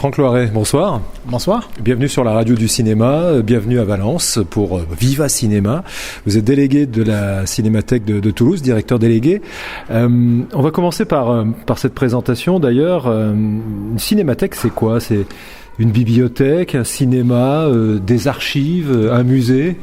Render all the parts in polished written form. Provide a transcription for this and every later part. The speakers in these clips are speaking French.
Franck Loiret, bonsoir. Bonsoir. Bienvenue sur la radio du cinéma, bienvenue à Valence pour Viva Cinéma. Vous êtes délégué de la Cinémathèque de Toulouse, directeur délégué. On va commencer par cette présentation. D'ailleurs, une cinémathèque, c'est quoi ? C'est une bibliothèque, un cinéma, des archives, un musée ?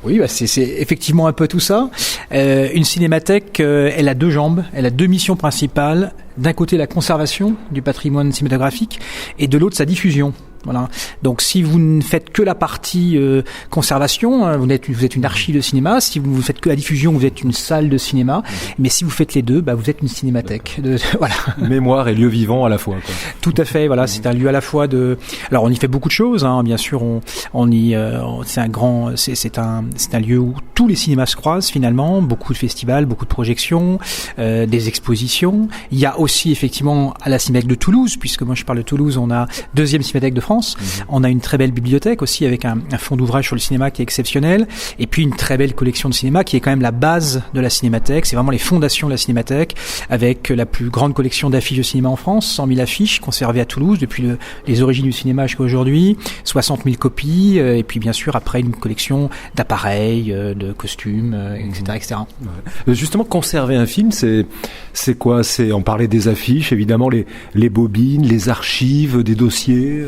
Oui, c'est effectivement un peu tout ça. Une cinémathèque, elle a deux jambes, elle a deux missions principales. D'un côté, la conservation du patrimoine cinématographique et de l'autre, sa diffusion. Voilà. Donc, si vous ne faites que la partie conservation, vous êtes une archive de cinéma. Si vous ne faites que la diffusion, vous êtes une salle de cinéma. Mais si vous faites les deux, vous êtes une cinémathèque. Voilà. Mémoire et lieu vivant à la fois, quoi. Tout à fait. Voilà, c'est un lieu à la fois de. Alors, on y fait beaucoup de choses. Hein. Bien sûr, c'est un lieu où tous les cinémas se croisent finalement. Beaucoup de festivals, beaucoup de projections, des expositions. Il y a aussi effectivement à la Cinémathèque de Toulouse, puisque moi je parle de Toulouse, on a deuxième Cinémathèque de France. On a une très belle bibliothèque aussi avec un fonds d'ouvrage sur le cinéma qui est exceptionnel, et puis une très belle collection de cinéma qui est quand même la base de la Cinémathèque. C'est vraiment les fondations de la Cinémathèque, avec la plus grande collection d'affiches de cinéma en France, 100 000 affiches conservées à Toulouse depuis les origines du cinéma jusqu'à aujourd'hui, 60 000 copies, et puis bien sûr après une collection d'appareils, de costumes, etc., etc. Ouais. Justement, conserver un film, c'est quoi ? On parlait des affiches, évidemment, les bobines, les archives, des dossiers.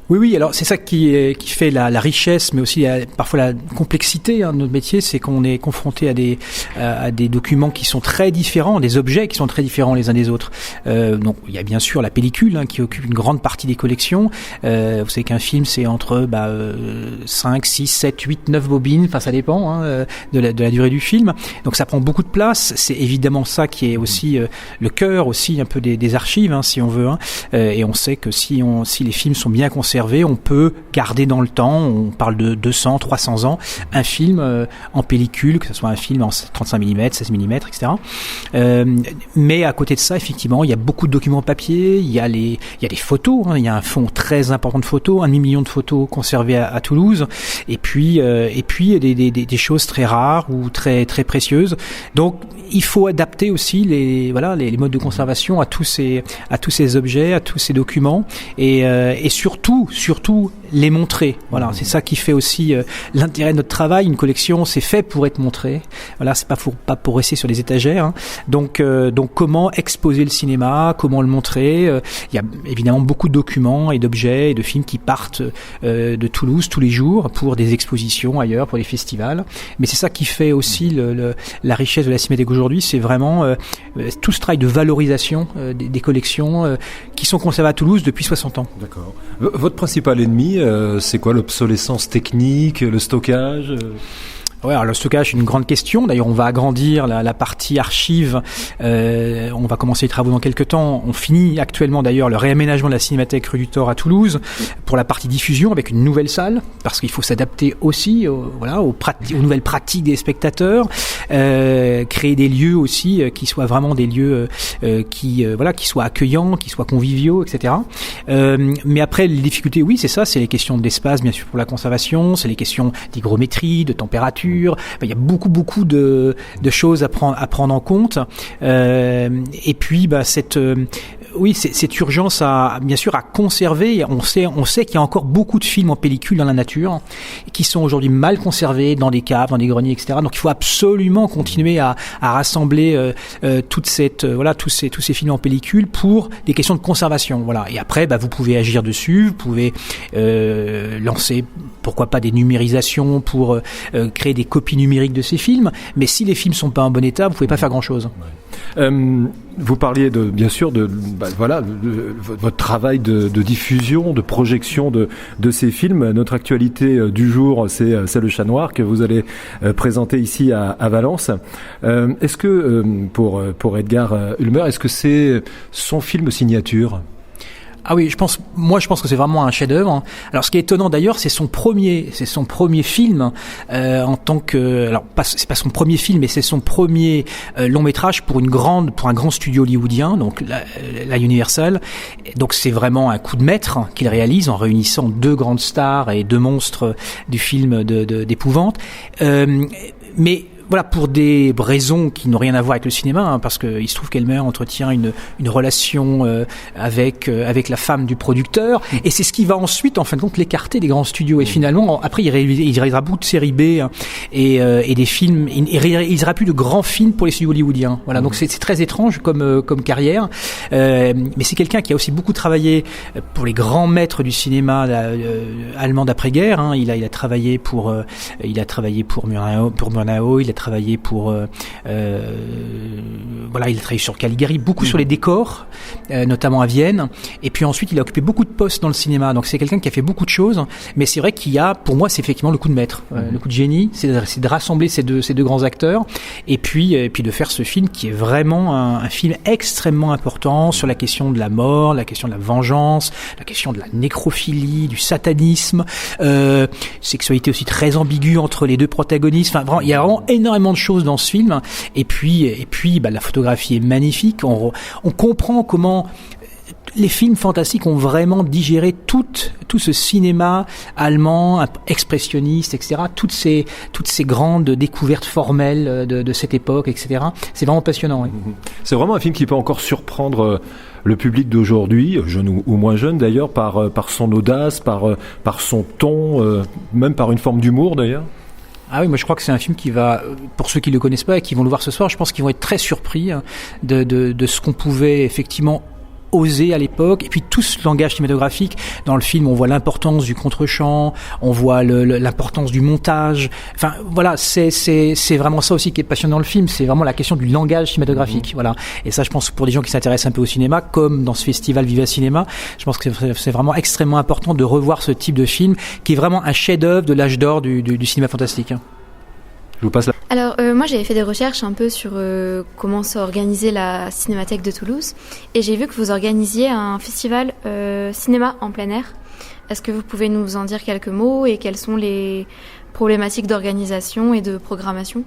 Oui, alors c'est ça qui fait la richesse, mais aussi parfois la complexité de notre métier, c'est qu'on est confronté à des documents qui sont très différents, des objets qui sont très différents les uns des autres. Donc il y a bien sûr la pellicule qui occupe une grande partie des collections. Vous savez qu'un film c'est entre 5, 6, 7, 8, 9 bobines, enfin ça dépend de la durée du film. Donc ça prend beaucoup de place. C'est évidemment ça qui est aussi le cœur aussi un peu des archives, si on veut. Et on sait que si les films sont bien conservés, on peut garder dans le temps, on parle de 200, 300 ans, un film en pellicule, que ce soit un film en 35 mm, 16 mm, etc. Mais à côté de ça, effectivement, il y a beaucoup de documents papier, il y a des photos, il y a un fonds très important de photos, 1 demi-million de photos conservées à Toulouse, et puis des choses très rares ou très, très précieuses. Donc, il faut adapter aussi les modes de conservation à tous ces objets, à tous ces documents, et surtout les montrer. Voilà, c'est ça qui fait aussi l'intérêt de notre travail. Une collection, c'est fait pour être montré. Voilà, c'est pas pour rester sur les étagères. Donc comment exposer le cinéma, comment le montrer. Il y a évidemment beaucoup de documents et d'objets et de films qui partent de Toulouse tous les jours pour des expositions ailleurs, pour des festivals. Mais c'est ça qui fait aussi la richesse de la Cinémathèque aujourd'hui. C'est vraiment tout ce travail de valorisation des collections qui sont conservées à Toulouse depuis 60 ans. D'accord. Votre principal ennemi, c'est quoi ? L'obsolescence technique, le stockage ? Ouais, alors le stockage, c'est une grande question. D'ailleurs, on va agrandir la partie archive. On va commencer les travaux dans quelques temps. On finit actuellement d'ailleurs le réaménagement de la Cinémathèque rue du Thor à Toulouse pour la partie diffusion avec une nouvelle salle, parce qu'il faut s'adapter aussi aux nouvelles pratiques des spectateurs, créer des lieux aussi qui soient vraiment des lieux qui soient accueillants, qui soient conviviaux, etc. Mais après, les difficultés, oui, c'est ça, c'est les questions d'espace, bien sûr, pour la conservation, c'est les questions d'hygrométrie, de température. Il y a beaucoup de choses à prendre en compte. Et puis, cette urgence bien sûr à conserver. On sait qu'il y a encore beaucoup de films en pellicule dans la nature qui sont aujourd'hui mal conservés dans des caves, dans des greniers, etc. Donc il faut absolument continuer à rassembler tous ces films en pellicule pour des questions de conservation. Voilà. Et après, vous pouvez agir dessus, vous pouvez lancer, pourquoi pas, des numérisations pour créer des copies numériques de ces films. Mais si les films sont pas en bon état, vous pouvez pas faire grand-chose. Ouais. Vous parliez bien sûr de votre travail de diffusion, de projection de ces films. Notre actualité du jour, c'est Le Chat Noir que vous allez présenter ici à Valence. Est-ce que pour Edgar Ulmer, est-ce que c'est son film signature ? Ah oui, je pense que c'est vraiment un chef-d'œuvre. Alors, ce qui est étonnant d'ailleurs, c'est son premier film en tant que, alors c'est pas son premier film, mais c'est son premier long métrage pour un grand studio hollywoodien, donc la Universal. Donc c'est vraiment un coup de maître qu'il réalise en réunissant deux grandes stars et deux monstres du film d'épouvante. Mais voilà, pour des raisons qui n'ont rien à voir avec le cinéma, hein, parce que il se trouve qu'Elmer entretient une relation avec la femme du producteur, et c'est ce qui va ensuite, en fin de compte, l'écarter des grands studios. Et finalement, après, il réalisera beaucoup de séries B et des films. Il réalisera plus de grands films pour les studios hollywoodiens. Voilà, donc c'est très étrange comme carrière. Mais c'est quelqu'un qui a aussi beaucoup travaillé pour les grands maîtres du cinéma allemand d'après-guerre. Hein. Il a travaillé pour Murnau, il a travaillé pour voilà, il a travaillé sur Caligari, beaucoup sur les décors, notamment à Vienne. Et puis ensuite, il a occupé beaucoup de postes dans le cinéma. Donc c'est quelqu'un qui a fait beaucoup de choses. Mais c'est vrai qu'il y a, pour moi, c'est effectivement le coup de maître, le coup de génie, c'est de rassembler ces deux grands acteurs, et puis de faire ce film qui est vraiment un film extrêmement important sur la question de la mort, la question de la vengeance, la question de la nécrophilie, du satanisme, sexualité aussi très ambiguë entre les deux protagonistes. Enfin, vraiment, il y a vraiment énormément de choses dans ce film. Et puis, la photographie est magnifique. On comprend comment les films fantastiques ont vraiment digéré tout ce cinéma allemand, expressionniste, etc. Toutes ces grandes découvertes formelles de cette époque, etc. C'est vraiment passionnant. Oui. C'est vraiment un film qui peut encore surprendre le public d'aujourd'hui, jeune ou moins jeune d'ailleurs, par son audace, par son ton, même par une forme d'humour d'ailleurs. Ah oui, moi je crois que c'est un film qui va, pour ceux qui le connaissent pas et qui vont le voir ce soir, je pense qu'ils vont être très surpris de ce qu'on pouvait effectivement oser à l'époque, et puis tout ce langage cinématographique. Dans le film, on voit l'importance du contre-champ, on voit l'importance du montage. Enfin, voilà, c'est vraiment ça aussi qui est passionnant dans le film, c'est vraiment la question du langage cinématographique. Voilà. Et ça, je pense, pour des gens qui s'intéressent un peu au cinéma, comme dans ce festival Viva Cinéma, je pense que c'est vraiment extrêmement important de revoir ce type de film, qui est vraiment un chef-d'œuvre de l'âge d'or du cinéma fantastique. Je vous passe la... Alors, moi, j'avais fait des recherches un peu sur comment s'organisait la Cinémathèque de Toulouse. Et j'ai vu que vous organisiez un festival cinéma en plein air. Est-ce que vous pouvez nous en dire quelques mots et quelles sont les problématiques d'organisation et de programmation ?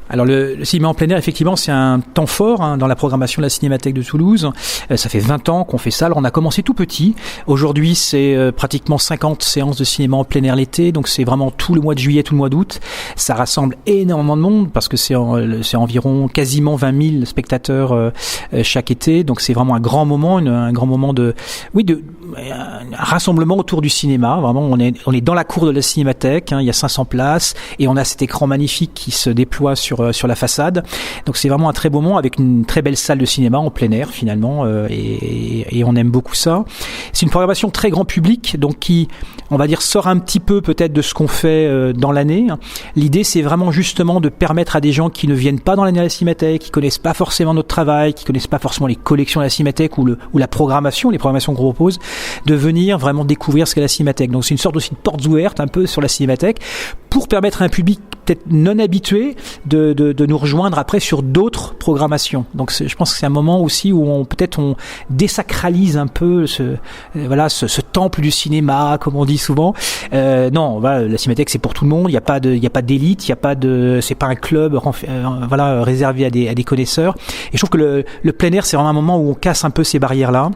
Alors le cinéma en plein air, effectivement, c'est un temps fort dans la programmation de la Cinémathèque de Toulouse. Ça fait 20 ans qu'on fait ça. Alors on a commencé tout petit. Aujourd'hui, c'est pratiquement 50 séances de cinéma en plein air l'été. Donc c'est vraiment tout le mois de juillet, tout le mois d'août. Ça rassemble énormément de monde parce que c'est environ quasiment 20 000 spectateurs chaque été. Donc c'est vraiment un grand moment, un grand moment un rassemblement autour du cinéma. Vraiment, on est dans la cour de la Cinémathèque. Il y a 500 places et on a cet écran magnifique qui se déploie sur la façade. Donc c'est vraiment un très beau moment avec une très belle salle de cinéma en plein air finalement, et on aime beaucoup ça. C'est une programmation très grand public, donc qui, on va dire, sort un petit peu peut-être de ce qu'on fait dans l'année. L'idée, c'est vraiment justement de permettre à des gens qui ne viennent pas dans l'année à la Cinémathèque, qui connaissent pas forcément notre travail, qui connaissent pas forcément les collections de la Cinémathèque ou la programmation, les programmations qu'on propose, de venir vraiment découvrir ce qu'est la Cinémathèque. Donc c'est une sorte aussi de portes ouvertes un peu sur la Cinémathèque pour permettre à un public peut-être non habitué de nous rejoindre après sur d'autres programmations. Donc je pense que c'est un moment aussi où on désacralise un peu ce temple du cinéma, comme on dit souvent. Non, voilà, la Cinémathèque, c'est pour tout le monde. Il y a pas d'élite, c'est pas un club réservé à des connaisseurs. Et je trouve que le plein air, c'est vraiment un moment où on casse un peu ces barrières-là.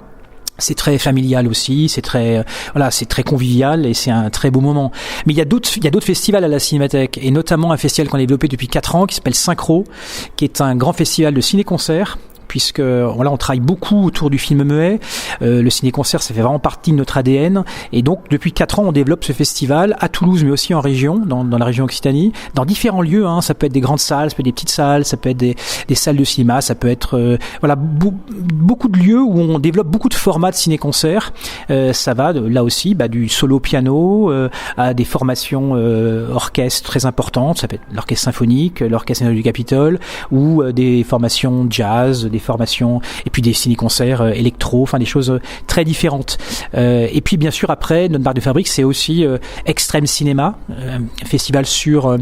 C'est très familial aussi, c'est très convivial et c'est un très beau moment. Mais il y a d'autres festivals à la Cinémathèque, et notamment un festival qu'on a développé depuis 4 ans qui s'appelle Synchro, qui est un grand festival de ciné-concert, puisque on travaille beaucoup autour du film muet. Le ciné-concert, ça fait vraiment partie de notre ADN. Et donc, depuis 4 ans, on développe ce festival à Toulouse, mais aussi en région, dans la région Occitanie, dans différents lieux. Ça peut être des grandes salles, ça peut être des petites salles, ça peut être des salles de cinéma, ça peut être beaucoup de lieux où on développe beaucoup de formats de ciné-concert. Ça va là aussi du solo piano à des formations orchestres très importantes. Ça peut être l'orchestre symphonique, l'orchestre national du Capitole, ou des formations jazz, des formations, et puis des ciné-concerts électro, enfin des choses très différentes. Et puis bien sûr après, notre marque de fabrique, c'est aussi Extrême Cinéma, un festival sur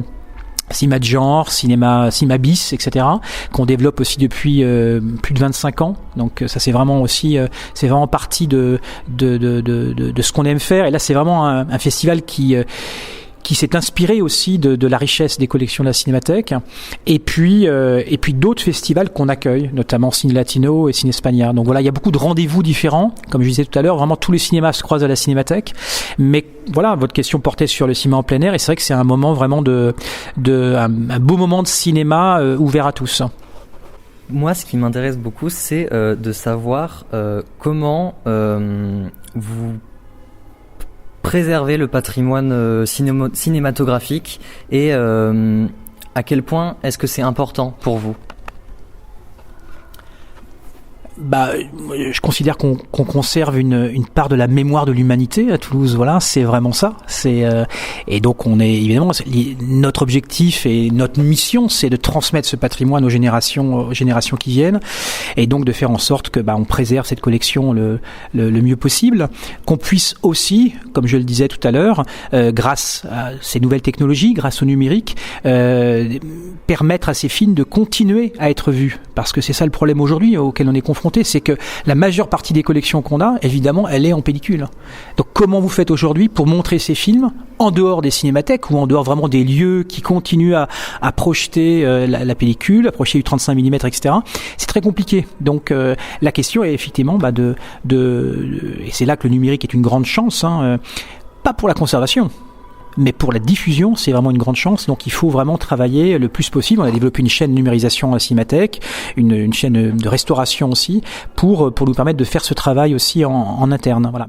cinéma de genre, cinéma bis, etc., qu'on développe aussi depuis plus de 25 ans. Donc ça, c'est vraiment aussi, c'est vraiment partie de ce qu'on aime faire. Et là, c'est vraiment un festival qui qui s'est inspiré aussi de la richesse des collections de la Cinémathèque, et puis d'autres festivals qu'on accueille, notamment Ciné Latino et Ciné España. Donc voilà, il y a beaucoup de rendez-vous différents, comme je disais tout à l'heure, vraiment tous les cinémas se croisent à la Cinémathèque, mais voilà, votre question portait sur le cinéma en plein air, et c'est vrai que c'est un moment vraiment un beau moment de cinéma ouvert à tous. Moi, ce qui m'intéresse beaucoup, c'est de savoir comment vous préservez le patrimoine cinématographique et à quel point est-ce que c'est important pour vous ? Je considère qu'on conserve une part de la mémoire de l'humanité à Toulouse. Voilà, c'est vraiment ça. Et donc on est évidemment, notre objectif et notre mission, c'est de transmettre ce patrimoine aux générations qui viennent, et donc de faire en sorte que on préserve cette collection le mieux possible, qu'on puisse aussi, comme je le disais tout à l'heure, grâce à ces nouvelles technologies, grâce au numérique, permettre à ces films de continuer à être vus, parce que c'est ça le problème aujourd'hui auquel on est confronté. C'est que la majeure partie des collections qu'on a, évidemment, elle est en pellicule. Donc comment vous faites aujourd'hui pour montrer ces films en dehors des cinémathèques ou en dehors vraiment des lieux qui continuent à projeter la pellicule, à projeter du 35 mm, etc. C'est très compliqué. Donc la question est effectivement et c'est là que le numérique est une grande chance, pas pour la conservation, mais pour la diffusion, c'est vraiment une grande chance. Donc il faut vraiment travailler le plus possible. On a développé une chaîne de numérisation à la Cinémathèque, une chaîne de restauration aussi, pour nous permettre de faire ce travail aussi en interne. Voilà.